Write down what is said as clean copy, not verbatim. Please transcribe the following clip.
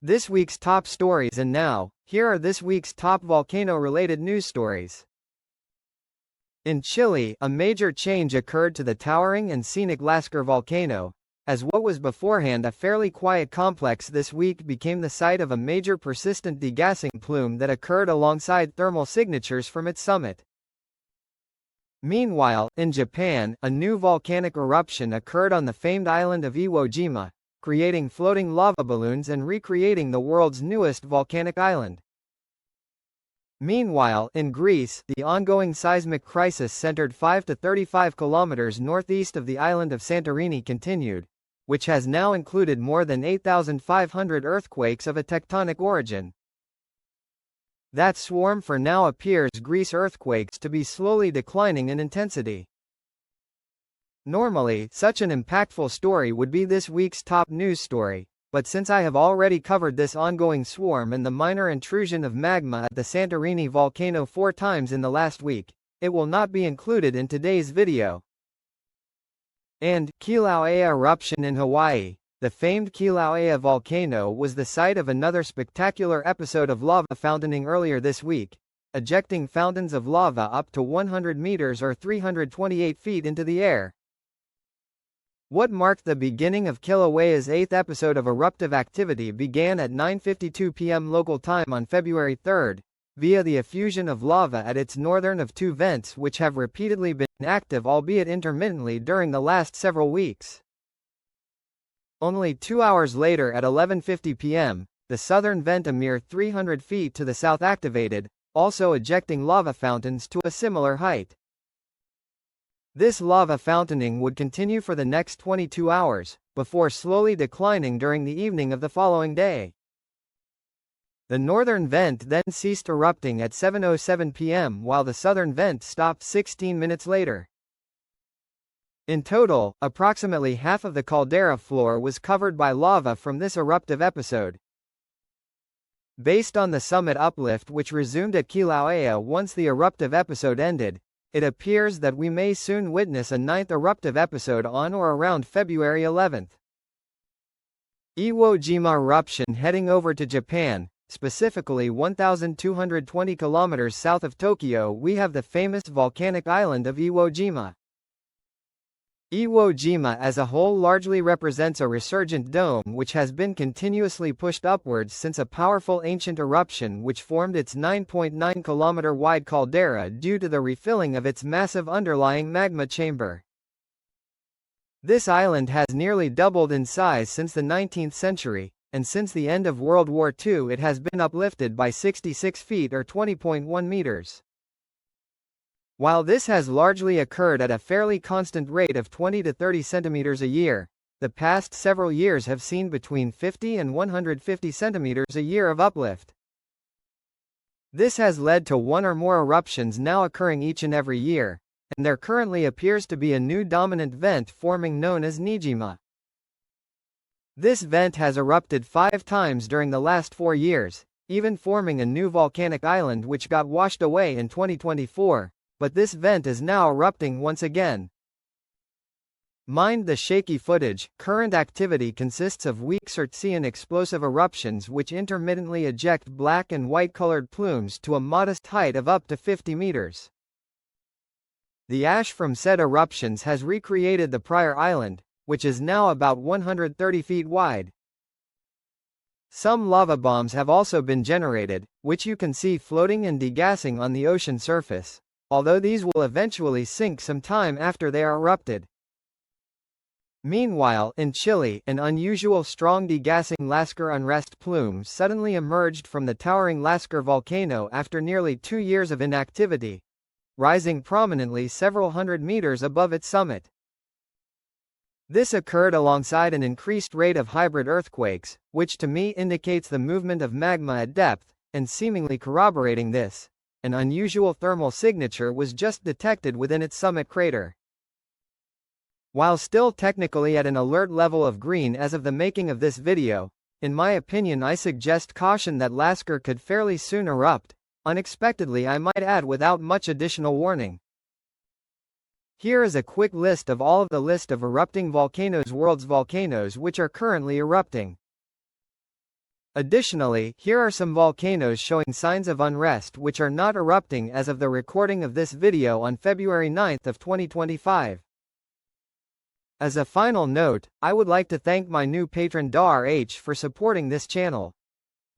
This week's top stories, and now, here are this week's top volcano-related news stories. In Chile, a major change occurred to the towering and scenic Lascar volcano, as what was beforehand a fairly quiet complex this week became the site of a major persistent degassing plume that occurred alongside thermal signatures from its summit. Meanwhile, in Japan, a new volcanic eruption occurred on the famed island of Iwo Jima, creating floating lava balloons and recreating the world's newest volcanic island. Meanwhile, in Greece, the ongoing seismic crisis centered 5 to 35 kilometers northeast of the island of Santorini continued, which has now included more than 8,500 earthquakes of a tectonic origin. That swarm for now appears Greece earthquakes to be slowly declining in intensity. Normally, such an impactful story would be this week's top news story, but since I have already covered this ongoing swarm and the minor intrusion of magma at the Santorini volcano 4 times in the last week, it will not be included in today's video. And Kilauea eruption in Hawaii. The famed Kilauea volcano was the site of another spectacular episode of lava fountaining earlier this week, ejecting fountains of lava up to 100 meters or 328 feet into the air. What marked the beginning of Kilauea's 8th episode of eruptive activity began at 9:52 p.m. local time on February 3, via the effusion of lava at its northern of 2 vents which have repeatedly been active, albeit intermittently, during the last several weeks. Only 2 hours later at 11:50 p.m., the southern vent a mere 300 feet to the south activated, also ejecting lava fountains to a similar height. This lava fountaining would continue for the next 22 hours, before slowly declining during the evening of the following day. The northern vent then ceased erupting at 7:07 p.m. while the southern vent stopped 16 minutes later. In total, approximately half of the caldera floor was covered by lava from this eruptive episode. Based on the summit uplift which resumed at Kilauea once the eruptive episode ended, it appears that we may soon witness a 9th eruptive episode on or around February 11. Iwo Jima eruption heading over to Japan, specifically 1,220 kilometers south of Tokyo. We have the famous volcanic island of Iwo Jima. Iwo Jima as a whole largely represents a resurgent dome which has been continuously pushed upwards since a powerful ancient eruption which formed its 9.9 kilometer wide caldera due to the refilling of its massive underlying magma chamber. This island has nearly doubled in size since the 19th century, and since the end of World War II it has been uplifted by 66 feet or 20.1 meters. While this has largely occurred at a fairly constant rate of 20 to 30 centimeters a year, the past several years have seen between 50 and 150 centimeters a year of uplift. This has led to 1 or more eruptions now occurring each and every year, and there currently appears to be a new dominant vent forming known as Nijima. This vent has erupted 5 times during the last 4 years, even forming a new volcanic island which got washed away in 2024. But this vent is now erupting once again. Mind the shaky footage. Current activity consists of weak Sirtzian explosive eruptions which intermittently eject black and white-colored plumes to a modest height of up to 50 meters. The ash from said eruptions has recreated the prior island, which is now about 130 feet wide. Some lava bombs have also been generated, which you can see floating and degassing on the ocean surface, although these will eventually sink some time after they are erupted. Meanwhile, in Chile, an unusual strong degassing Lascar unrest plume suddenly emerged from the towering Lascar volcano after nearly 2 years of inactivity, rising prominently several hundred meters above its summit. This occurred alongside an increased rate of hybrid earthquakes, which to me indicates the movement of magma at depth, and seemingly corroborating this, an unusual thermal signature was just detected within its summit crater. While still technically at an alert level of green as of the making of this video, in my opinion I suggest caution that Lascar could fairly soon erupt, unexpectedly I might add, without much additional warning. Here is a quick list of all of the list of erupting volcanoes, world's volcanoes which are currently erupting. Additionally, here are some volcanoes showing signs of unrest which are not erupting as of the recording of this video on February 9 of 2025. As a final note, I would like to thank my new patron Dar H for supporting this channel.